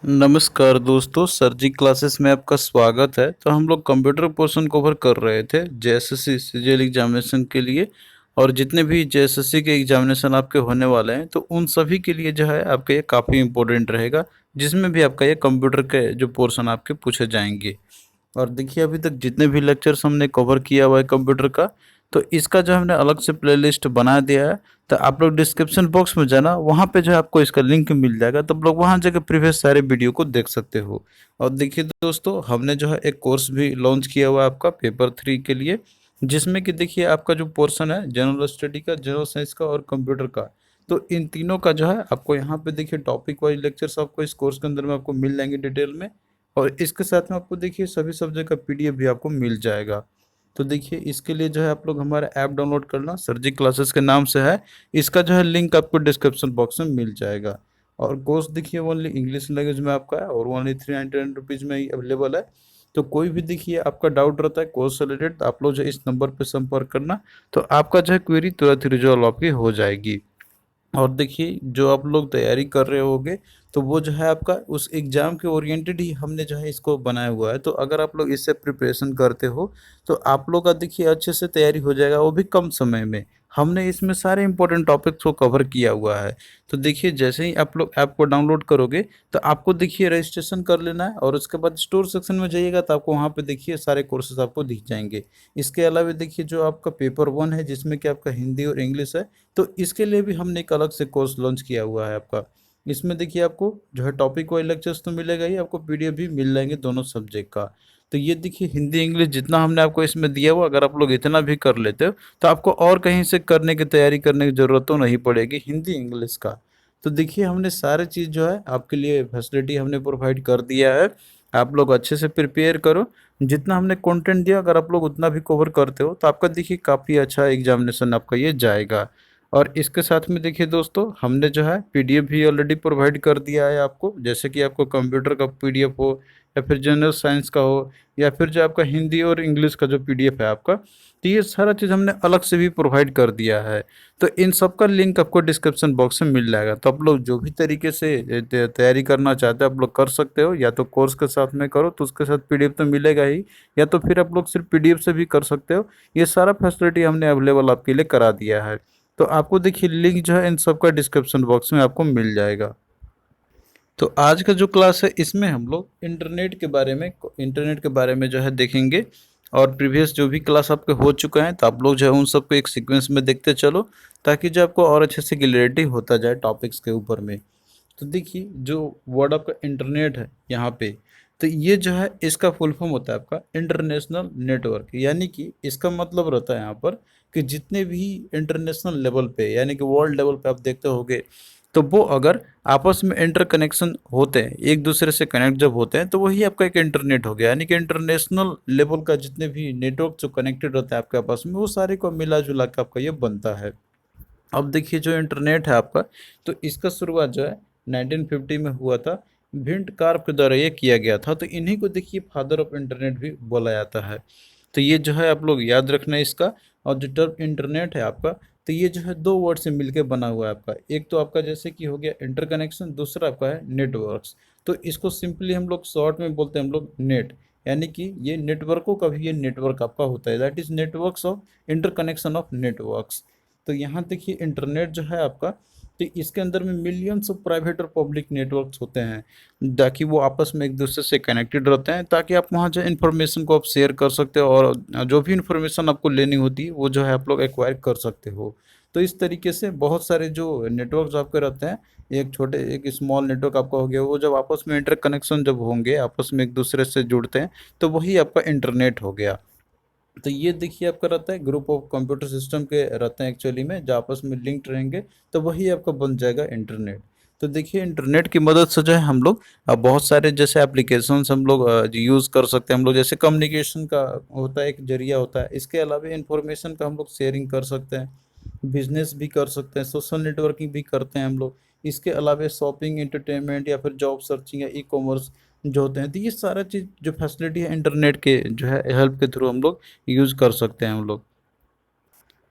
नमस्कार दोस्तों, सर जी क्लासेस में आपका स्वागत है। तो हम लोग कंप्यूटर पोर्शन कवर कर रहे थे जेएसएससी सीजीएल एग्जामिनेशन के लिए। और जितने भी जेएसएससी के एग्जामिनेशन आपके होने वाले हैं तो उन सभी के लिए जो है आपका ये काफ़ी इम्पोर्टेंट रहेगा, जिसमें भी आपका ये कंप्यूटर के जो पोर्शन आपके पूछे जाएंगे। और देखिए अभी तक जितने भी लेक्चर्स हमने कवर किया हुआ है कंप्यूटर का, तो इसका जो हमने अलग से प्लेलिस्ट बना दिया है। तो आप लोग डिस्क्रिप्शन बॉक्स में जाना, वहाँ पे जो है आपको इसका लिंक मिल जाएगा, तब लोग वहाँ जाकर प्रीवियस सारे वीडियो को देख सकते हो। और देखिए दोस्तों, हमने जो है एक कोर्स भी लॉन्च किया हुआ है आपका पेपर 3 के लिए, जिसमें कि देखिए आपका जो पोर्शन है जनरल स्टडी का, जनरल साइंस का और कंप्यूटर का, तो इन तीनों का जो है आपको यहाँ पे देखिए टॉपिक वाइज लेक्चर्स आपको इस कोर्स के अंदर में आपको मिल जाएंगे डिटेल में। और इसके साथ में आपको देखिए सभी सब्जेक्ट का पीडीएफ भी आपको मिल जाएगा। तो देखिए इसके लिए जो है आप लोग हमारा ऐप डाउनलोड करना, सर जी क्लासेस के नाम से है। इसका जो है लिंक आपको डिस्क्रिप्शन बॉक्स में मिल जाएगा। और कोर्स देखिए ओनली इंग्लिश लैंग्वेज में आपका है और ओनली 399 में ही अवेलेबल है। तो कोई भी देखिए आपका डाउट रहता है कोर्स से रिलेटेड, तो आप लोग जो है इस नंबर पर संपर्क करना, तो आपका जो है क्वेरी तुरंत रिजॉल्व आपकी हो जाएगी। और देखिए जो आप लोग तैयारी कर रहे होगे, तो वो जो है आपका उस एग्ज़ाम के ओरिएंटेड ही हमने जो है इसको बनाया हुआ है। तो अगर आप लोग इससे प्रिपरेशन करते हो तो आप लोग का देखिए अच्छे से तैयारी हो जाएगा, वो भी कम समय में। हमने इसमें सारे इंपॉर्टेंट टॉपिक्स को कवर किया हुआ है। तो देखिए जैसे ही आप लोग ऐप को डाउनलोड करोगे, तो आपको देखिए रजिस्ट्रेशन कर लेना है और उसके बाद स्टोर सेक्शन में जाइएगा, तो आपको वहाँ पे देखिए सारे कोर्सेज आपको दिख जाएंगे। इसके अलावा देखिए जो आपका पेपर 1 है, जिसमें कि आपका हिंदी और इंग्लिश है, तो इसके लिए भी हमने एक अलग से कोर्स लॉन्च किया हुआ है आपका। इसमें देखिए आपको जो है टॉपिक वाइज लेक्चर्स तो मिलेगा ही, आपको पीडीएफ भी मिल जाएंगे दोनों सब्जेक्ट का। तो ये देखिए हिंदी इंग्लिश जितना हमने आपको इसमें दिया हुआ, अगर आप लोग इतना भी कर लेते हो, तो आपको और कहीं से करने की तैयारी करने की ज़रूरत तो नहीं पड़ेगी हिंदी इंग्लिश का। तो देखिए हमने सारे चीज़ जो है आपके लिए फैसिलिटी हमने प्रोवाइड कर दिया है। आप लोग अच्छे से प्रिपेयर करो। जितना हमने कंटेंट दिया, अगर आप लोग उतना भी कवर करते हो, तो आपका देखिए काफ़ी अच्छा एग्जामिनेशन आपका ये जाएगा। और इसके साथ में देखिए दोस्तों, हमने जो है पीडीएफ भी ऑलरेडी प्रोवाइड कर दिया है आपको, जैसे कि आपको कंप्यूटर का पीडीएफ हो, या फिर जनरल साइंस का हो, या फिर जो आपका हिंदी और इंग्लिश का जो पीडीएफ है आपका, तो ये सारा चीज़ हमने अलग से भी प्रोवाइड कर दिया है। तो इन सब का लिंक आपको डिस्क्रिप्शन बॉक्स में मिल जाएगा। तो आप लोग जो भी तरीके से तैयारी करना चाहते हो आप लोग कर सकते हो, या तो कोर्स के साथ में करो तो उसके साथ पीडीएफ तो मिलेगा ही, या तो फिर आप लोग सिर्फ पीडीएफ से भी कर सकते हो। ये सारा फैसिलिटी हमने अवेलेबल आपके लिए करा दिया है। तो आपको देखिए लिंक जो है इन सब का डिस्क्रिप्शन बॉक्स में आपको मिल जाएगा। तो आज का जो क्लास है इसमें हम लोग इंटरनेट के बारे में जो है देखेंगे। और प्रीवियस जो भी क्लास आपके हो चुका है, तो आप लोग जो है उन सबको एक सीक्वेंस में देखते चलो, ताकि जो आपको और अच्छे से क्लियरिटी होता जाए टॉपिक्स के ऊपर में। तो देखिए जो वर्ड आपका इंटरनेट है यहाँ पे, तो ये जो है इसका फुल फॉर्म होता है आपका इंटरनेशनल नेटवर्क। यानी कि इसका मतलब रहता है यहाँ पर कि जितने भी इंटरनेशनल लेवल पे, यानी कि वर्ल्ड लेवल पे आप देखते होगे, तो वो अगर आपस में इंटर कनेक्शन होते हैं, एक दूसरे से कनेक्ट जब होते हैं, तो वही आपका एक इंटरनेट हो गया। यानी कि इंटरनेशनल लेवल का जितने भी नेटवर्क जो कनेक्टेड होता है आपके आपस में, वो सारे को मिला जुला के आपका ये बनता है। अब देखिए जो इंटरनेट है आपका, तो इसका शुरुआत जो है 1950 में हुआ था। विंट कार्प के द्वारा ये किया गया था। तो इन्हीं को देखिए फादर ऑफ इंटरनेट भी बोला जाता है। तो ये जो है आप लोग याद रखना है इसका। और जो टर्म इंटरनेट है आपका, तो ये जो है दो वर्ड से मिलकर बना हुआ है आपका। एक तो आपका जैसे कि हो गया इंटरकनेक्शन, दूसरा आपका है नेटवर्क्स। तो इसको सिंपली हम लोग शॉर्ट में बोलते हैं हम लोग नेट। यानी कि ये नेटवर्कों का भी ये नेटवर्क आपका होता है, that is networks of interconnection of networks. तो यहाँ देखिए इंटरनेट जो है आपका, तो इसके अंदर में मिलियंस ऑफ प्राइवेट और पब्लिक नेटवर्क्स होते हैं, ताकि वो आपस में एक दूसरे से कनेक्टेड रहते हैं, ताकि आप वहाँ जो इन्फॉर्मेशन को आप शेयर कर सकते हो, और जो भी इन्फॉर्मेशन आपको लेनी होती है वो जो है आप लोग एक्वायर कर सकते हो। तो इस तरीके से बहुत सारे जो नेटवर्क्स आपके रहते हैं, एक स्मॉल नेटवर्क आपका हो गया, वो जब आपस में इंटर कनेक्शन जब होंगे, आपस में एक दूसरे से जुड़ते हैं, तो वही आपका इंटरनेट हो गया। तो ये देखिए आपका रहता है ग्रुप ऑफ कंप्यूटर सिस्टम के रहते हैं एक्चुअली में, जो आपस में लिंक्ड रहेंगे, तो वही आपका बन जाएगा इंटरनेट। तो देखिए इंटरनेट की मदद से जो है हम लोग बहुत सारे जैसे एप्लीकेशंस हम लोग यूज़ कर सकते हैं। हम लोग जैसे कम्युनिकेशन का होता है, एक जरिया होता है, इसके अलावा इंफॉर्मेशन का हम लोग शेयरिंग कर सकते हैं, बिजनेस भी कर सकते हैं, सोशल नेटवर्किंग भी करते हैं हम लोग। इसके अलावा शॉपिंग, एंटरटेनमेंट, या फिर जॉब सर्चिंग या ई कॉमर्स जो होते हैं, तो ये सारा चीज़ जो फैसिलिटी है इंटरनेट के जो है हेल्प के थ्रू हम लोग यूज़ कर सकते हैं हम लोग।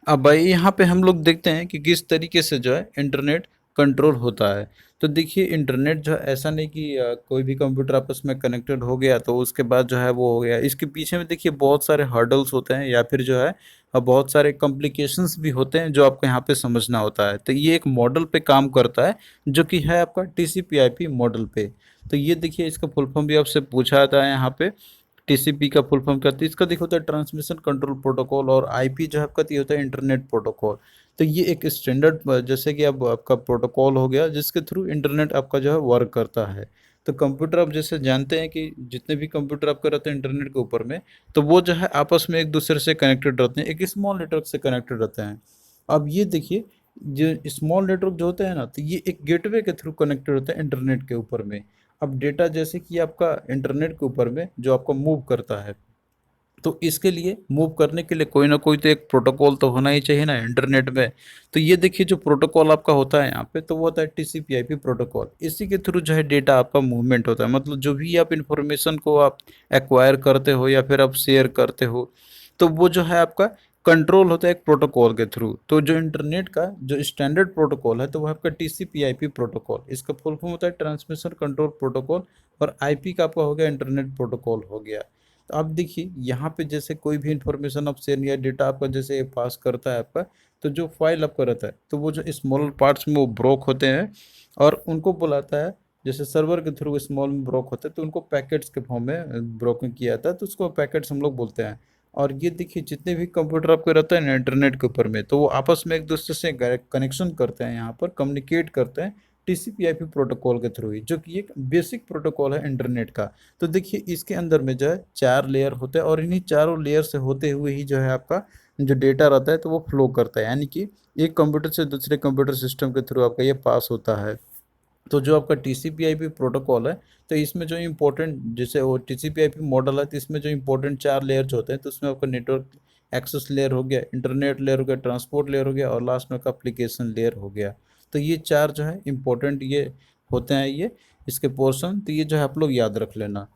अब भाई यहाँ पे हम लोग देखते हैं कि किस तरीके से जो है इंटरनेट कंट्रोल होता है। तो देखिए इंटरनेट जो है ऐसा नहीं कि कोई भी कंप्यूटर आपस में कनेक्टेड हो गया तो उसके बाद जो है वो हो गया। इसके पीछे में देखिए बहुत सारे हर्डल्स होते हैं या फिर जो है बहुत सारे कॉम्प्लिकेशंस भी होते हैं जो आपको यहाँ पे समझना होता है। तो ये एक मॉडल पे काम करता है जो कि है आपका TCP/IP मॉडल पे। तो ये देखिए इसका फुल फॉर्म भी आपसे पूछा था यहाँ पे। टीसीपी का फुल फॉर्म क्या होता है, इसका देखो होता है ट्रांसमिशन कंट्रोल प्रोटोकॉल, और आईपी जो है आपका ये होता है इंटरनेट प्रोटोकॉल। तो ये एक स्टैंडर्ड जैसे कि अब आपका प्रोटोकॉल हो गया जिसके थ्रू इंटरनेट आपका जो है वर्क करता है। तो कंप्यूटर आप जैसे जानते हैं कि जितने भी कंप्यूटर आपका रहते हैं इंटरनेट के ऊपर में, तो वो जो है आपस में एक दूसरे से कनेक्टेड रहते हैं, एक स्मॉल नेटवर्क से कनेक्टेड रहते हैं। अब ये देखिए जो स्मॉल नेटवर्क जो होते हैं ना, तो ये एक गेटवे के थ्रू कनेक्टेड होते हैं इंटरनेट के ऊपर में। अब डेटा जैसे कि आपका इंटरनेट के ऊपर में जो आपका मूव करता है, तो इसके लिए मूव करने के लिए कोई ना कोई तो एक प्रोटोकॉल तो होना ही चाहिए ना इंटरनेट में। तो ये देखिए जो प्रोटोकॉल आपका होता है यहाँ पे, तो वो होता है TCP/IP प्रोटोकॉल। इसी के थ्रू जो है डेटा आपका मूवमेंट होता है, मतलब जो भी आप इंफॉर्मेशन को आप एक्वायर करते हो या फिर आप शेयर करते हो, तो वो जो है आपका कंट्रोल होता है एक प्रोटोकॉल के थ्रू। तो जो इंटरनेट का जो स्टैंडर्ड प्रोटोकॉल है तो वो आपका TCP/IP प्रोटोकॉल, इसका फुल फॉर्म होता है ट्रांसमिशन कंट्रोल प्रोटोकॉल। और आईपी का आपका हो गया इंटरनेट प्रोटोकॉल हो गया। तो आप देखिए यहाँ पे जैसे कोई भी इंफॉर्मेशन आप शेयर या डेटा आपका जैसे पास करता है आपका, तो जो फाइल आपका रहता है तो वो जो स्मॉल पार्ट्स में वो ब्रोक होते हैं और उनको बुलाता है। जैसे सर्वर के थ्रू स्मॉल में ब्रोक होते हैं तो उनको पैकेट्स के फॉर्म में ब्रोकन किया जाता है, तो उसको पैकेट्स हम लोग बोलते हैं। और ये देखिए जितने भी कंप्यूटर आपके रहते हैं ना इंटरनेट के ऊपर में, तो वो आपस में एक दूसरे से कनेक्शन करते हैं, यहाँ पर कम्युनिकेट करते हैं TCP/IP प्रोटोकॉल के थ्रू ही, जो कि एक बेसिक प्रोटोकॉल है इंटरनेट का। तो देखिए इसके अंदर में जो है 4 लेयर होते हैं और इन्हीं चारों लेयर से होते हुए ही जो है आपका जो डेटा रहता है तो वो फ्लो करता है, यानी कि एक कंप्यूटर से दूसरे कंप्यूटर सिस्टम के थ्रू आपका ये पास होता है। तो जो आपका TCP/IP प्रोटोकॉल है, तो इसमें जो इम्पोर्टेंट जैसे वो TCP/IP मॉडल है, तो इसमें जो इम्पोर्टेंट 4 लेयर जो होते हैं, तो उसमें आपका नेटवर्क एक्सेस लेयर हो गया, इंटरनेट लेयर हो गया, ट्रांसपोर्ट लेयर हो गया और लास्ट में आपका एप्लीकेशन लेयर हो गया। तो ये 4 जो है इम्पोर्टेंट ये होते हैं, ये इसके पोर्शन, तो ये जो है आप लोग याद रख लेना।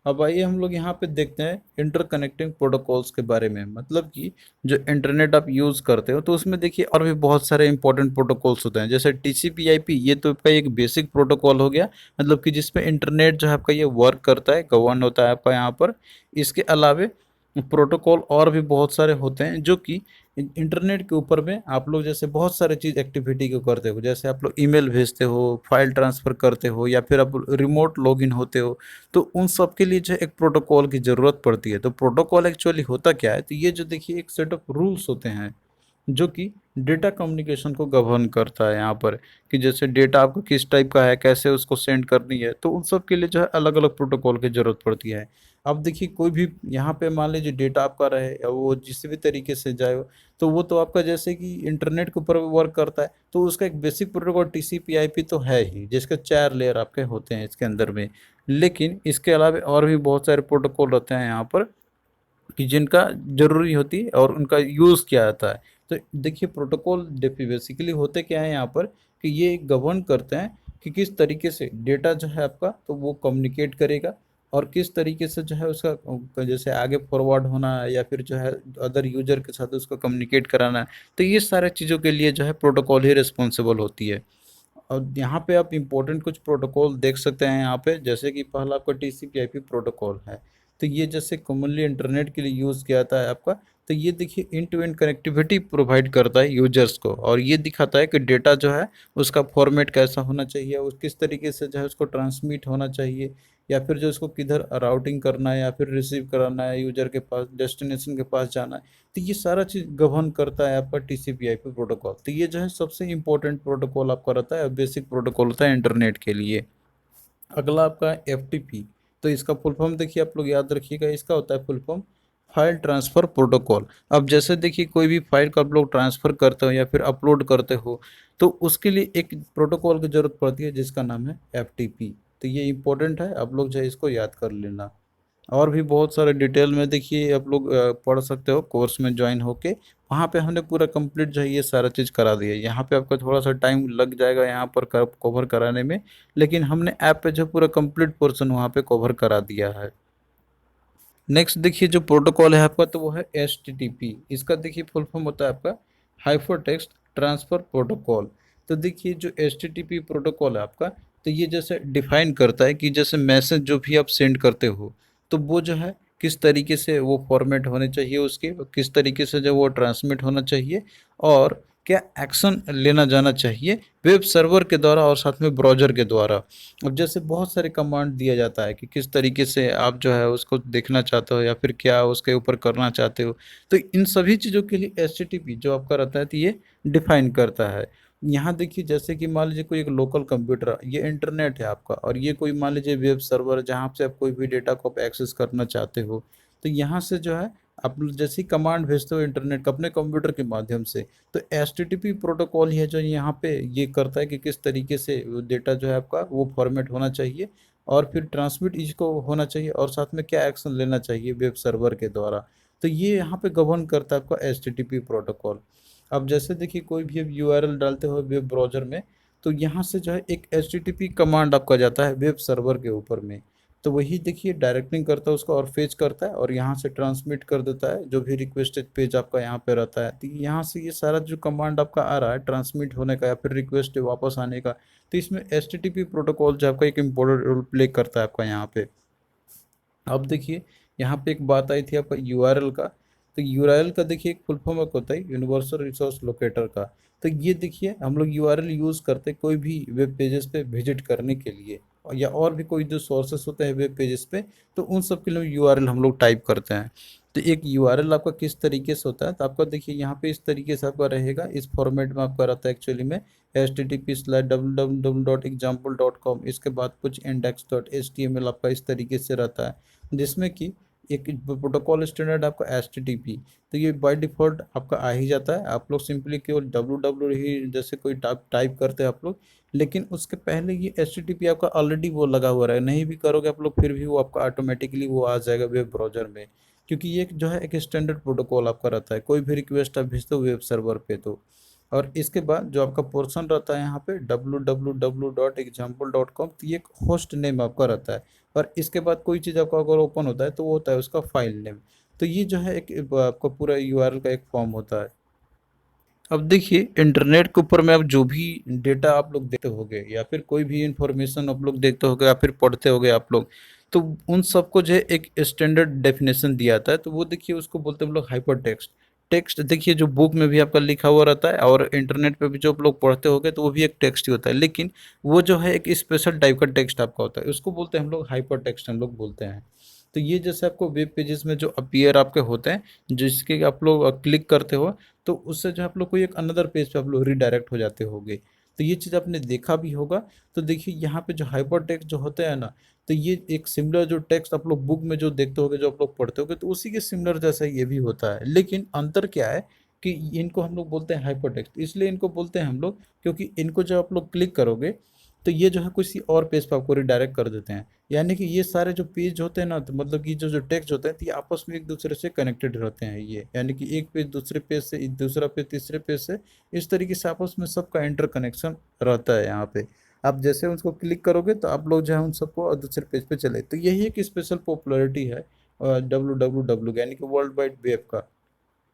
अब आइए हम लोग यहाँ पे देखते हैं इंटरकनेक्टिंग प्रोटोकॉल्स के बारे में, मतलब कि जो इंटरनेट आप यूज़ करते हो तो उसमें देखिए और भी बहुत सारे इंपॉर्टेंट प्रोटोकॉल्स होते हैं। जैसे TCP/IP ये तो आपका एक बेसिक प्रोटोकॉल हो गया, मतलब कि जिसपे इंटरनेट जो है आपका ये वर्क करता है, गवर्न होता है आपका यहाँ पर। इसके अलावे प्रोटोकॉल और भी बहुत सारे होते हैं जो कि इंटरनेट के ऊपर में आप लोग जैसे बहुत सारे चीज़ एक्टिविटी को करते हो, जैसे आप लोग ईमेल भेजते हो, फाइल ट्रांसफ़र करते हो या फिर आप रिमोट लॉगिन होते हो, तो उन सब के लिए जो है एक प्रोटोकॉल की ज़रूरत पड़ती है। तो प्रोटोकॉल एक्चुअली होता क्या है, तो ये जो देखिए एक सेट ऑफ रूल्स होते हैं जो कि डेटा कम्युनिकेशन को गवर्न करता है यहाँ पर, कि जैसे डेटा आपको किस टाइप का है, कैसे उसको सेंड करनी है, तो उन सब के लिए जो है अलग अलग प्रोटोकॉल की ज़रूरत पड़ती है। अब देखिए कोई भी यहाँ पे मान लीजिए डेटा आपका रहे या वो जिस भी तरीके से जाए, तो वो तो आपका जैसे कि इंटरनेट के ऊपर वर्क करता है, तो उसका एक बेसिक प्रोटोकॉल TCP/IP तो है ही, जिसके 4 लेयर आपके होते हैं इसके अंदर में। लेकिन इसके अलावा और भी बहुत सारे प्रोटोकॉल रहते हैं यहाँ पर कि जिनका ज़रूरी होती है और उनका यूज़ किया जाता है। तो देखिए प्रोटोकॉल बेसिकली होते क्या है यहाँ पर, कि ये गवर्न करते हैं कि किस तरीके से डेटा जो है आपका तो वो कम्युनिकेट करेगा और किस तरीके से जो है उसका जैसे आगे फॉरवर्ड होना है या फिर जो है अदर यूजर के साथ उसको कम्युनिकेट कराना है। तो ये सारे चीज़ों के लिए जो है प्रोटोकॉल ही रिस्पॉन्सिबल होती है। और यहाँ पे आप इम्पोर्टेंट कुछ प्रोटोकॉल देख सकते हैं यहाँ पे, जैसे कि पहला आपका TCP/IP प्रोटोकॉल है। तो ये जैसे कॉमनली इंटरनेट के लिए यूज़ किया जाता है आपका, तो ये देखिए end to end connectivity provide करता है यूजर्स को, और ये दिखाता है कि डेटा जो है उसका फॉर्मेट कैसा होना चाहिए और किस तरीके से जो है उसको ट्रांसमिट होना चाहिए, या फिर जो इसको किधर राउटिंग करना है या फिर रिसीव कराना है यूजर के पास, डेस्टिनेशन के पास जाना है। तो ये सारा चीज़ गवर्न करता है आपका TCP/IP प्रोटोकॉल। तो ये जो है सबसे इम्पोर्टेंट प्रोटोकॉल आपका रहता है, बेसिक प्रोटोकॉल होता है इंटरनेट के लिए। अगला आपका FTP। तो इसका फुल फॉर्म देखिए आप लोग याद रखिएगा, इसका होता है full form file transfer protocol. अब जैसे देखिए कोई भी फाइल को आप लोग ट्रांसफ़र करते हो या फिर अपलोड करते हो, तो उसके लिए एक प्रोटोकॉल की ज़रूरत पड़ती है जिसका नाम है FTP। तो ये इंपॉर्टेंट है, आप लोग जो है इसको याद कर लेना। और भी बहुत सारे डिटेल में देखिए आप लोग पढ़ सकते हो कोर्स में ज्वाइन होके। वहाँ पे हमने पूरा कंप्लीट जो है ये सारा चीज़ करा दिया है। यहाँ पे आपका थोड़ा सा टाइम लग जाएगा यहाँ पर कवर कराने में, लेकिन हमने ऐप पे जो पूरा कंप्लीट पोर्शन वहाँ पे कवर करा दिया है। नेक्स्ट देखिए जो प्रोटोकॉल है आपका तो वो है HTTP। इसका देखिए फुल फॉर्म होता है आपका हाइपरटेक्स्ट ट्रांसफ़र प्रोटोकॉल। तो देखिए जो HTTP प्रोटोकॉल है आपका, तो ये जैसे डिफाइन करता है कि जैसे मैसेज जो भी आप सेंड करते हो, तो वो जो है किस तरीके से वो फॉर्मेट होने चाहिए उसके, और किस तरीके से जो वो ट्रांसमिट होना चाहिए, और क्या एक्शन लेना जाना चाहिए वेब सर्वर के द्वारा और साथ में ब्राउज़र के द्वारा। अब जैसे बहुत सारे कमांड दिया जाता है कि किस तरीके से आप जो है उसको देखना चाहते हो या फिर क्या उसके ऊपर करना चाहते हो। तो इन सभी चीज़ों के लिए HTTP जो आपका रहता है, तो ये डिफाइन करता है। यहाँ देखिए जैसे कि मान लीजिए कोई एक लोकल कंप्यूटर है, ये इंटरनेट है आपका, और ये कोई मान लीजिए वेब सर्वर जहाँ से आप कोई भी डेटा को आप एक्सेस करना चाहते हो। तो यहाँ से जो है आप जैसे ही कमांड भेजते हो इंटरनेट का अपने कंप्यूटर के माध्यम से, तो HTTP प्रोटोकॉल ही है जो यहाँ पे ये करता है कि किस तरीके से वो डेटा जो है आपका वो फॉर्मेट होना चाहिए, और फिर ट्रांसमिट इसको होना चाहिए, और साथ में क्या एक्शन लेना चाहिए वेब सर्वर के द्वारा। तो ये यहाँ पे गवर्न करता है आपका HTTP प्रोटोकॉल। अब जैसे देखिए कोई भी अब URL डालते हो वेब ब्राउज़र में, तो यहाँ से जो है एक HTTP कमांड आपका जाता है वेब सर्वर के ऊपर में। तो वही देखिए डायरेक्टिंग करता है उसको और फेच करता है, और यहाँ से ट्रांसमिट कर देता है जो भी रिक्वेस्टेड पेज आपका यहाँ पे रहता है। तो यहाँ से ये सारा जो कमांड आपका आ रहा है ट्रांसमिट होने का या फिर रिक्वेस्ट वापस आने का, तो इसमें HTTP प्रोटोकॉल जो आपका एक इम्पोर्टेंट रोल प्ले करता है आपका यहाँ पे। अब देखिए यहाँ पे एक बात आई थी आपका यूआरएल का। तो यूआरएल का देखिए एक फुल फॉर्म होता है यूनिवर्सल रिसोर्स लोकेटर का। तो ये देखिए हम लोग यूआरएल यूज़ करते हैं कोई भी वेब पेजेस पे विजिट करने के लिए, या और भी कोई जो सोर्सेस होते हैं वेब पेजेस पे, तो उन सब के लिए यूआरएल हम लोग टाइप करते हैं। तो एक यूआरएल आपका किस तरीके से होता है, तो आपका देखिए यहाँ पे इस तरीके से आपका रहेगा, इस फॉर्मेट में आपका रहता है एक्चुअली में http://www.example.com, इसके बाद कुछ index.html आपका इस तरीके से रहता है, जिसमें कि एक प्रोटोकॉल स्टैंडर्ड आपका HTTP। तो ये बाय डिफ़ॉल्ट आपका आ ही जाता है, आप लोग सिंपली केवल www ही जैसे कोई टाइप करते हैं आप लोग, लेकिन उसके पहले ये HTTP आपका ऑलरेडी वो लगा हुआ है, नहीं भी करोगे आप लोग फिर भी वो आपका ऑटोमेटिकली वो आ जाएगा वेब ब्राउज़र में, क्योंकि ये जो है एक स्टैंडर्ड प्रोटोकॉल आपका रहता है कोई भी रिक्वेस्ट आप भेजते हो वेब सर्वर पे तो। और इसके बाद जो आपका पोर्शन रहता है यहाँ पे www.example.com, तो ये एक होस्ट नेम आपका रहता है, और इसके बाद कोई चीज़ आपका अगर ओपन होता है तो वो होता है उसका फाइल नेम। तो ये जो है एक आपका पूरा यूआरएल का एक फॉर्म होता है। अब देखिए इंटरनेट के ऊपर में आप जो भी डेटा आप लोग देखते होगे या फिर कोई भी इंफॉर्मेशन आप लोग देखते होगे या फिर पढ़ते होगे आप लोग, तो उन सबको जो है एक स्टैंडर्ड डेफिनेशन दिया जाता है, तो वो देखिए उसको बोलते हैं हम लोग हाइपर टेक्स्ट। टेक्स्ट देखिए जो बुक में भी आपका लिखा हुआ रहता है और इंटरनेट पे भी जो आप लोग पढ़ते होगे तो वो भी एक टेक्स्ट ही होता है, लेकिन वो जो है एक स्पेशल टाइप का टेक्स्ट आपका होता है, उसको बोलते हैं हम लोग हाइपर टेक्स्ट हम लोग बोलते हैं। तो ये जैसे आपको वेब पेजेस में जो अपीयर आपके होते हैं, जिसके आप लोग क्लिक करते हो, तो उससे जो है आप लोग कोई एक अनदर पेज पे आप लोग रीडायरेक्ट हो जाते होगे। तो ये चीज़ आपने देखा भी होगा। तो देखिए यहाँ पे जो हाइपर टेक्स्ट जो होते हैं ना, तो ये एक सिमिलर जो टेक्स्ट आप लोग बुक में जो देखते होगे जो आप लोग पढ़ते होगे, तो उसी के सिमिलर जैसा ये भी होता है, लेकिन अंतर क्या है कि इनको हम लोग बोलते हैं हाइपर टेक्स्ट, इसलिए इनको बोलते हैं हम लोग क्योंकि इनको जब आप लोग क्लिक करोगे तो ये जो है किसी और पेज पे आपको रिडायरेक्ट कर देते हैं। यानी कि ये सारे जो पेज होते हैं ना, तो मतलब कि जो जो टेक्स्ट होते हैं, तो ये आपस में एक दूसरे से कनेक्टेड रहते हैं ये, यानी कि एक पेज दूसरे पेज से, दूसरा पेज तीसरे पेज से, इस तरीके से आपस में सबका इंटर कनेक्शन रहता है यहाँ पे। आप जैसे उसको क्लिक करोगे तो आप लोग जो है उन सबको दूसरे पेज पे चले, तो यही एक स्पेशल पॉपुलैरिटी है WWW यानी कि वर्ल्ड वाइड वेब का।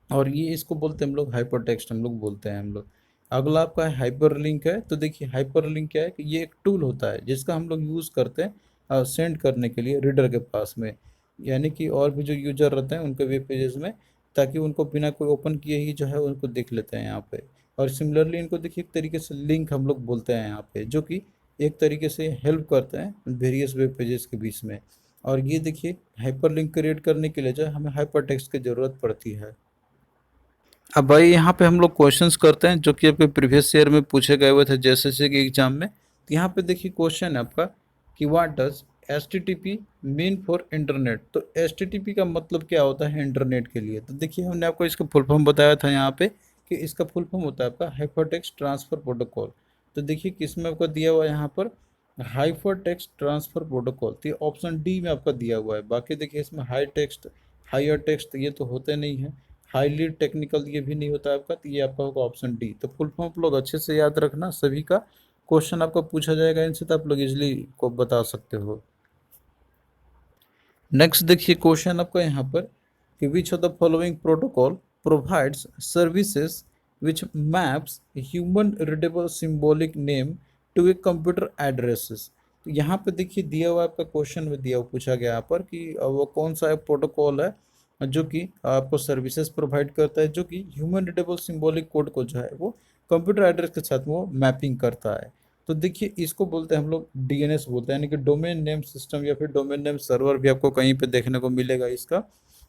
और ये इसको बोलते हैं हम लोग हाइपर टेक्स्ट हम लोग बोलते हैं हम लोग। अगला आपका है हाइपर लिंक है। तो देखिए हाइपर लिंक क्या है कि ये एक टूल होता है जिसका हम लोग यूज़ करते हैं सेंड करने के लिए रीडर के पास में, यानी कि और भी जो यूजर रहते हैं उनके वेब पेजेस में, ताकि उनको बिना कोई ओपन किए ही जो है उनको देख लेते हैं यहाँ पे। और सिमिलरली इनको देखिए एक तरीके से लिंक हम लोग बोलते हैं यहाँ पे, जो कि एक तरीके से हेल्प करते हैं वेरियस वेब पेजेस के बीच में। और ये देखिए हाइपर लिंक क्रिएट करने के लिए जो है हमें हाइपर टेक्स्ट की ज़रूरत पड़ती है। अब भाई यहाँ पे हम लोग क्वेश्चंस करते हैं जो कि आपके प्रीवियस ईयर में पूछे गए हुए थे जेएसएससी के एग्जाम में। तो यहाँ पे देखिए क्वेश्चन है आपका कि what does HTTP mean for internet. तो HTTP का मतलब क्या होता है इंटरनेट के लिए। तो देखिए हमने आपको इसका फुल फॉर्म बताया था यहाँ पे कि इसका फुल फॉर्म होता है आपका हाइपरटेक्स्ट ट्रांसफर प्रोटोकॉल। तो देखिए किसमें आपका दिया हुआ है यहाँ पर हाइपरटेक्स्ट ट्रांसफर प्रोटोकॉल, तो ये ऑप्शन डी में आपका दिया हुआ है। बाकी देखिए इसमें हाई टेक्स्ट हायर टेक्स्ट ये तो होते नहीं है, हाईली टेक्निकल ये भी नहीं होता आपका, तो ये आपका होगा ऑप्शन डी। तो फुल फॉर्म आप लोग अच्छे से याद रखना, सभी का क्वेश्चन आपका पूछा जाएगा इनसे, तो आप लोग इजिली को बता सकते हो। नेक्स्ट देखिए क्वेश्चन आपका यहाँ पर कि which of the following protocol provides services which maps human readable symbolic name to a computer addresses। तो यहाँ पे देखिए दिया हुआ आपका क्वेश्चन में दिया हुआ पूछा गया यहाँ पर कि वो कौन सा प्रोटोकॉल है जो कि आपको सर्विसेज प्रोवाइड करता है जो कि ह्यूमन रीडेबल सिंबॉलिक कोड को जो है वो कंप्यूटर एड्रेस के साथ वो मैपिंग करता है। तो देखिए इसको बोलते हैं हम लोग डीएनएस बोलते हैं, यानी कि डोमेन नेम सिस्टम या फिर डोमेन नेम सर्वर भी आपको कहीं पे देखने को मिलेगा इसका।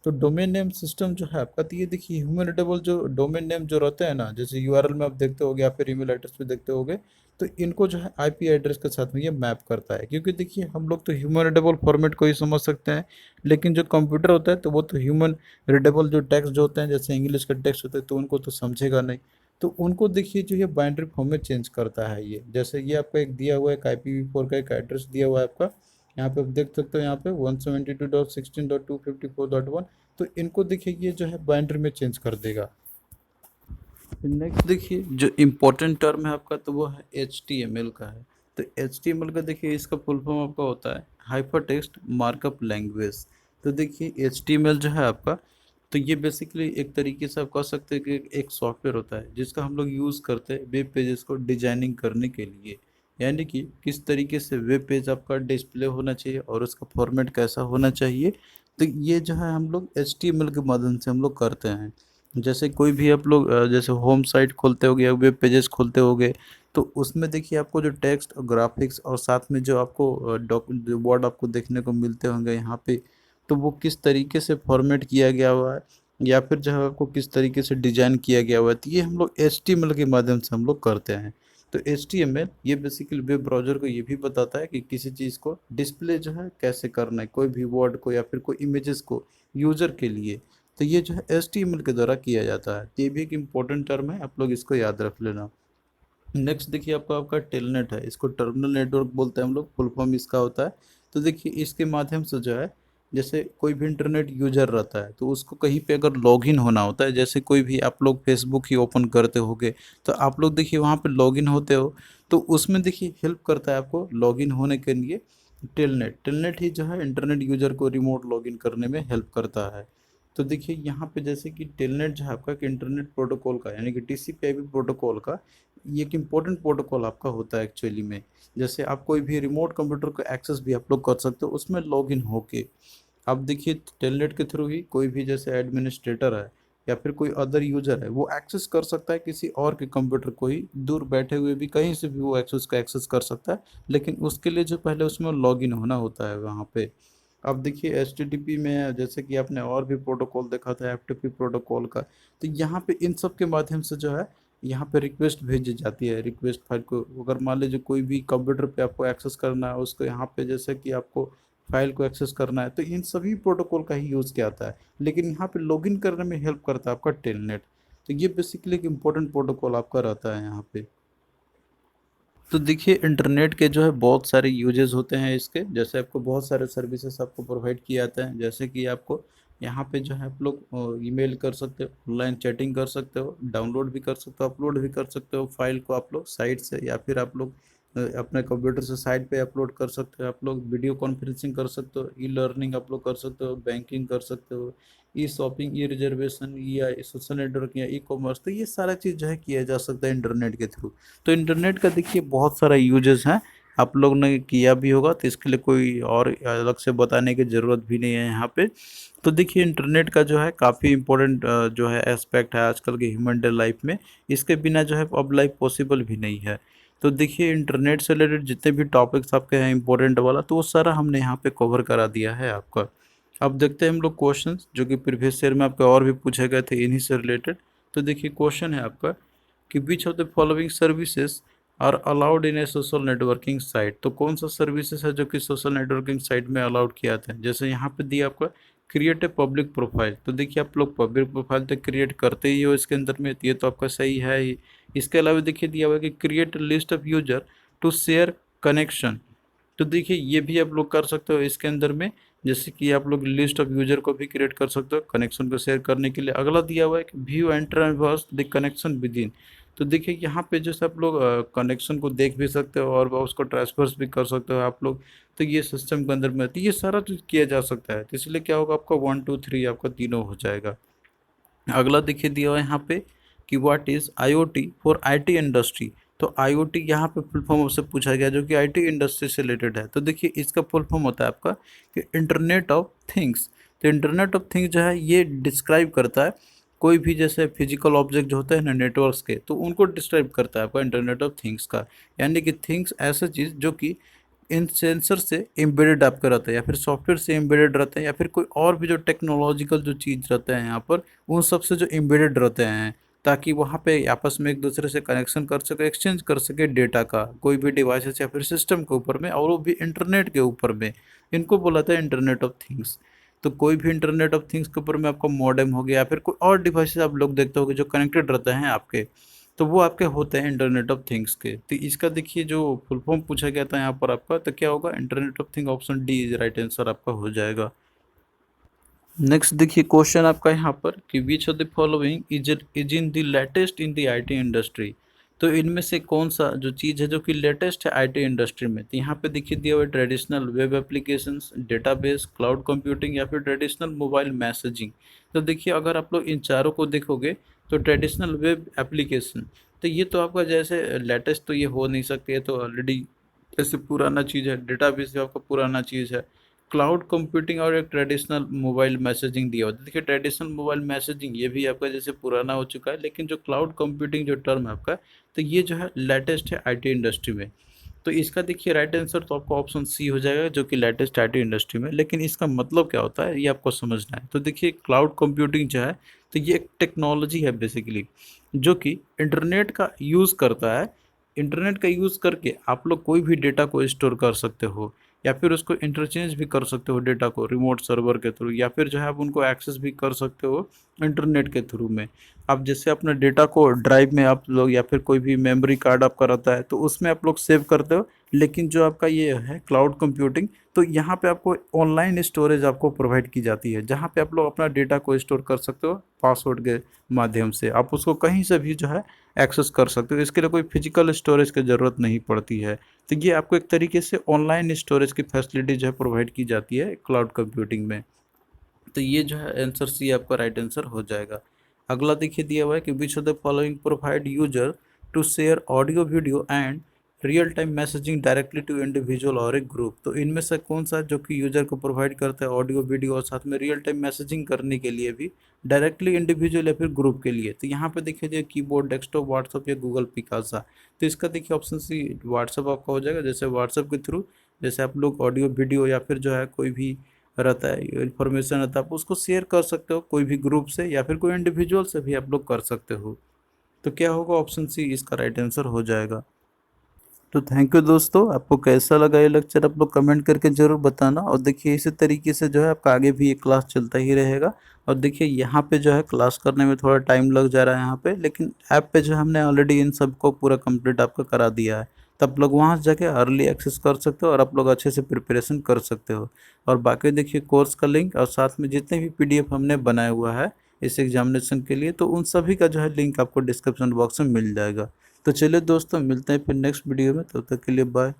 तो डोमेन नेम सिस्टम जो है आपका, तो ये देखिए ह्यूमन रीडेबल जो डोमेन नेम जो रहते हैं ना, जैसे यूआरएल में आप देखते होगे या फिर ईमेल एड्रेस पे देखते होगे, तो इनको जो है आईपी एड्रेस के साथ में ये मैप करता है। क्योंकि देखिए हम लोग तो ह्यूमन रीडेबल फॉर्मेट को ही समझ सकते हैं, लेकिन जो कंप्यूटर होता है तो वो तो ह्यूमन रीडेबल जो टेक्स्ट जो होते हैं जैसे इंग्लिश का टेक्स्ट होता है तो उनको तो समझेगा नहीं, तो उनको देखिए जो ये बाइनरी फॉर्म में चेंज करता है। ये जैसे ये आपका एक दिया हुआ है, एक IPv4 का एक एड्रेस दिया हुआ है आपका, यहाँ पे आप देख सकते हो, यहाँ पे 172.16.254.1, तो इनको देखिए ये जो है बाइनरी में चेंज कर देगा। नेक्स्ट देखिए जो इम्पोर्टेंट टर्म है आपका तो वो है HTML का है। तो HTML का देखिए इसका फुल फॉर्म आपका होता है हाइपर टेक्स्ट मार्कअप लैंग्वेज। तो देखिए HTML जो है आपका, तो ये बेसिकली एक तरीके से आप कह सकते हैं कि एक सॉफ्टवेयर होता है जिसका हम लोग यूज़ करते हैं वेब पेजेस को डिजाइनिंग करने के लिए, यानी कि किस तरीके से वेब पेज आपका डिस्प्ले होना चाहिए और उसका फॉर्मेट कैसा होना चाहिए। तो ये जो है हम लोग HTML के माध्यम से हम लोग करते हैं। जैसे कोई भी आप लोग जैसे होम साइट खोलते होगे या वेब पेजेस खोलते होगे, तो उसमें देखिए आपको जो टेक्स्ट और ग्राफिक्स और साथ में जो आपको जो वर्ड आपको देखने को मिलते होंगे यहाँ पे, तो वो किस तरीके से फॉर्मेट किया गया हुआ है या फिर जो है आपको किस तरीके से डिजाइन किया गया हुआ है, तो ये हम लोग HTML के माध्यम से हम लोग करते हैं। तो HTML ये बेसिकली वेब ब्राउज़र को ये भी बताता है कि किसी चीज़ को डिस्प्ले जो है कैसे करना है, कोई भी वर्ड को या फिर कोई इमेजेस को यूज़र के लिए, तो ये जो है HTML के द्वारा किया जाता है। ये भी एक इम्पोर्टेंट टर्म है, आप लोग इसको याद रख लेना। नेक्स्ट देखिए आपका आपका टेलनेट है, इसको टर्मिनल नेटवर्क बोलते हैं हम लोग, फुल फॉर्म इसका होता है। तो देखिए इसके माध्यम से जो है, जैसे कोई भी इंटरनेट यूजर रहता है तो उसको कहीं पे अगर लॉगिन होना होता है, जैसे कोई भी आप लोग फेसबुक ही ओपन करते होगे, तो आप लोग देखिए वहाँ पे लॉगिन होते हो, तो उसमें देखिए हेल्प करता है आपको लॉगिन होने के लिए टेलनेट। टेलनेट ही जो है इंटरनेट यूजर को रिमोट लॉगिन करने में हेल्प करता है। तो देखिए यहाँ पे जैसे कि टेलनेट जो है आपका कि इंटरनेट प्रोटोकॉल का, यानी कि TCP/IP प्रोटोकॉल का ये एक इम्पोर्टेंट प्रोटोकॉल आपका होता है एक्चुअली में। जैसे आप कोई भी रिमोट कंप्यूटर को एक्सेस भी आप लोग कर सकते हो उसमें लॉगिन होके। अब देखिए टेलनेट के थ्रू ही कोई भी जैसे एडमिनिस्ट्रेटर है या फिर कोई अदर यूजर है वो एक्सेस कर सकता है किसी और के कंप्यूटर को ही, दूर बैठे हुए भी कहीं से भी वो एक्सेस कर सकता है, लेकिन उसके लिए जो पहले उसमें लॉगिन होना होता है वहाँ पे। अब देखिए HTTP में जैसे कि आपने और भी प्रोटोकॉल देखा था FTP प्रोटोकॉल का, तो यहाँ पे इन सब के माध्यम से जो है यहाँ पे रिक्वेस्ट भेजी जाती है। रिक्वेस्ट फाइल को अगर मान लीजिए कोई भी कंप्यूटर पे आपको एक्सेस करना है उसको, यहाँ पे जैसे कि आपको फाइल को एक्सेस करना है, तो इन सभी प्रोटोकॉल का ही यूज़ किया जाता है, लेकिन यहाँ पे लॉगिन करने में हेल्प करता है आपका टेलनेट। तो ये बेसिकली एक इम्पोर्टेंट प्रोटोकॉल आपका रहता है यहाँ पे। तो देखिए इंटरनेट के जो है बहुत सारे यूजेस होते हैं इसके, जैसे आपको बहुत सारे सर्विसेज आपको प्रोवाइड किए जाते हैं, जैसे कि आपको यहाँ पे जो है आप लोग ईमेल कर सकते हो, ऑनलाइन चैटिंग कर सकते हो, डाउनलोड भी कर सकते हो, अपलोड भी कर सकते हो फाइल को आप लोग साइट से, या फिर आप लोग अपने कंप्यूटर से साइट पे अपलोड कर सकते हो, आप लोग वीडियो कॉन्फ्रेंसिंग कर सकते हो, ई लर्निंग आप लोग कर सकते हो, बैंकिंग कर सकते हो, ई शॉपिंग, ई रिजर्वेशन या सोशल नेटवर्क या ई कॉमर्स, तो ये सारा चीज़ जो है किया जा सकता है इंटरनेट के थ्रू। तो इंटरनेट का देखिए बहुत सारा यूजेस हैं, आप लोग ने किया भी होगा तो इसके लिए कोई और अलग से बताने की ज़रूरत भी नहीं है यहाँ पे। तो देखिए इंटरनेट का जो है काफ़ी इम्पोर्टेंट जो है एस्पेक्ट है आजकल के ह्यूमन डे लाइफ में, इसके बिना जो है अब लाइफ पॉसिबल भी नहीं है। तो देखिए इंटरनेट से रिलेटेड जितने भी टॉपिक्स आपके हैं इम्पोर्टेंट वाला, तो वो सारा हमने यहाँ पे कवर करा दिया है आपका। अब देखते हैं हम लोग क्वेश्चंस जो कि प्रीवियस ईयर में आपके और भी पूछे गए थे इन्हीं से रिलेटेड। तो देखिए क्वेश्चन है आपका कि which of the following services are allowed in a social networking site. तो कौन सा सर्विसेज है जो कि सोशल नेटवर्किंग साइट में अलाउड किया था, जैसे यहाँ पे दिया आपका क्रिएट ए पब्लिक प्रोफाइल। तो देखिए आप लोग पब्लिक प्रोफाइल तो क्रिएट करते ही हो इसके अंदर में, तो ये तो आपका सही है ही। इसके अलावा देखिए दिया हुआ है कि create list of user to share connection. तो देखिए ये भी आप लोग कर सकते हो इसके अंदर में, जैसे कि आप लोग लिस्ट ऑफ यूजर को भी क्रिएट कर सकते हो कनेक्शन को शेयर करने के लिए। अगला दिया हुआ है कि view enter and watch the connection with in. तो देखिए यहाँ पे जैसे आप लोग कनेक्शन को देख भी सकते हो और उसको ट्रांसफर्स भी कर सकते हो आप लोग, तो ये सिस्टम के अंदर में, तो ये सारा चीज़ किया जा सकता है। तो इसलिए क्या होगा आपका 1 2 3 आपका तीनों हो जाएगा। अगला देखिए दिया हुआ है यहाँ पे कि what is IoT for IT industry. तो आईओटी यहाँ पे फुल फॉर्म आपसे पूछा गया जो कि आईटी इंडस्ट्री से रिलेटेड है। तो देखिए इसका फुल फॉर्म होता है आपका कि इंटरनेट ऑफ थिंग्स। तो इंटरनेट ऑफ थिंग्स जो है ये डिस्क्राइब करता है कोई भी जैसे फिजिकल ऑब्जेक्ट जो होते हैं ना नेटवर्क्स के, तो उनको डिस्क्राइब करता है आपका इंटरनेट ऑफ थिंग्स का। यानी कि थिंग्स ऐसा चीज़ जो कि इन सेंसर से एम्बेडेड आपका रहता है या फिर सॉफ्टवेयर से एम्बेडेड रहते हैं या फिर कोई और भी जो टेक्नोलॉजिकल जो चीज़ रहते हैं यहाँ पर उन सब से जो एम्बेडेड रहते हैं, ताकि वहाँ पे आपस में एक दूसरे से कनेक्शन कर सके, एक्सचेंज कर सके डेटा का कोई भी डिवाइसेस या फिर सिस्टम के ऊपर में, और वो भी इंटरनेट के ऊपर में। इनको बोला था इंटरनेट ऑफ थिंग्स। तो कोई भी इंटरनेट ऑफ थिंग्स के ऊपर में आपका मॉडेम हो गया या फिर कोई और डिवाइसेस आप लोग देखते होगे जो कनेक्टेड रहते हैं आपके, तो वो आपके होते हैं इंटरनेट ऑफ थिंग्स के। तो इसका देखिए जो फुल फॉर्म पूछा गया था यहाँ पर आपका, तो क्या होगा, internet of thing, option D is right answer आपका हो जाएगा। नेक्स्ट देखिए क्वेश्चन आपका यहाँ पर कि which of the following is in the latest in the IT industry. तो इनमें से कौन सा जो चीज़ है जो कि लेटेस्ट है आईटी इंडस्ट्री में। तो यहाँ पे देखिए दिया हुआ है traditional web applications, database, cloud computing या फिर ट्रेडिशनल मोबाइल मैसेजिंग। तो देखिए अगर आप लोग इन चारों को देखोगे तो ट्रेडिशनल वेब एप्लीकेशन, तो ये तो आपका जैसे लेटेस्ट तो ये हो नहीं सकती है, तो ऑलरेडी जैसे पुराना चीज़ है। डेटाबेस भी आपका पुराना चीज़ है। क्लाउड कंप्यूटिंग और एक ट्रेडिशनल मोबाइल मैसेजिंग दिया होता है। देखिए ट्रेडिशनल मोबाइल मैसेजिंग ये भी आपका जैसे पुराना हो चुका है, लेकिन जो क्लाउड कंप्यूटिंग जो टर्म है आपका, तो ये जो है लेटेस्ट है आईटी इंडस्ट्री में। तो इसका देखिए राइट आंसर तो आपका ऑप्शन सी हो जाएगा जो कि लेटेस्ट आईटी इंडस्ट्री में। लेकिन इसका मतलब क्या होता है ये आपको समझना है। तो देखिए क्लाउड कंप्यूटिंग जो है तो ये एक टेक्नोलॉजी है बेसिकली जो कि इंटरनेट का यूज़ करता है। इंटरनेट का यूज़ करके आप लोग कोई भी डेटा को स्टोर कर सकते हो या फिर उसको इंटरचेंज भी कर सकते हो डेटा को रिमोट सर्वर के थ्रू, या फिर जो है आप उनको एक्सेस भी कर सकते हो इंटरनेट के थ्रू में। आप जैसे अपने डेटा को ड्राइव में आप लोग या फिर कोई भी मेमोरी कार्ड आपका रहता है तो उसमें आप लोग सेव करते हो। लेकिन जो आपका ये है क्लाउड कंप्यूटिंग, तो यहाँ पे आपको ऑनलाइन स्टोरेज आपको प्रोवाइड की जाती है जहाँ पे आप लोग अपना डेटा को स्टोर कर सकते हो पासवर्ड के माध्यम से। आप उसको कहीं से भी जो है एक्सेस कर सकते हो। इसके लिए कोई फिजिकल स्टोरेज की ज़रूरत नहीं पड़ती है। तो ये आपको एक तरीके से ऑनलाइन स्टोरेज की फैसिलिटी जो है प्रोवाइड की जाती है क्लाउड कंप्यूटिंग में। तो ये जो है आंसर सी आपका राइट आंसर हो जाएगा। अगला देखिए दिया हुआ है कि which of the following provide user to share audio video and real time messaging directly to individual और एक ग्रुप। तो इनमें से कौन सा जो कि यूजर को प्रोवाइड करता है ऑडियो वीडियो और साथ में रियल टाइम मैसेजिंग करने के लिए भी डायरेक्टली इंडिविजुअल या फिर ग्रुप के लिए। तो यहाँ पे देखिए जो कीबोर्ड, डेस्कटॉप, व्हाट्सअप या गूगल पिकासा। तो इसका देखिए ऑप्शन सी व्हाट्सअप आपका हो जाएगा। जैसे व्हाट्सअप के थ्रू जैसे आप लोग ऑडियो वीडियो या फिर जो है कोई भी रहता है इन्फॉर्मेशन रहता है आप उसको शेयर कर सकते हो कोई भी ग्रुप से या फिर कोई इंडिविजुअल से भी आप लोग कर सकते हो। तो क्या होगा, ऑप्शन सी इसका राइट आंसर हो जाएगा। तो थैंक यू दोस्तों, आपको कैसा लगा ये लेक्चर आप लोग कमेंट करके ज़रूर बताना। और देखिए इसी तरीके से जो है आपका आगे भी ये क्लास चलता ही रहेगा। और देखिए यहाँ पे जो है क्लास करने में थोड़ा टाइम लग जा रहा है यहाँ पे, लेकिन ऐप पे जो है हमने ऑलरेडी इन सबको पूरा कंप्लीट आपका करा दिया है। तो आप लोग वहाँ से जाके अर्ली एक्सेस कर सकते हो और आप लोग अच्छे से प्रिपरेशन कर सकते हो। और बाकी देखिए कोर्स का लिंक और साथ में जितने भी PDF हमने बनाया हुआ है इस एग्जामिनेशन के लिए, तो उन सभी का जो है लिंक आपको डिस्क्रिप्शन बॉक्स में मिल जाएगा। तो चलिए दोस्तों मिलते हैं फिर नेक्स्ट वीडियो में, तब तक के लिए बाय।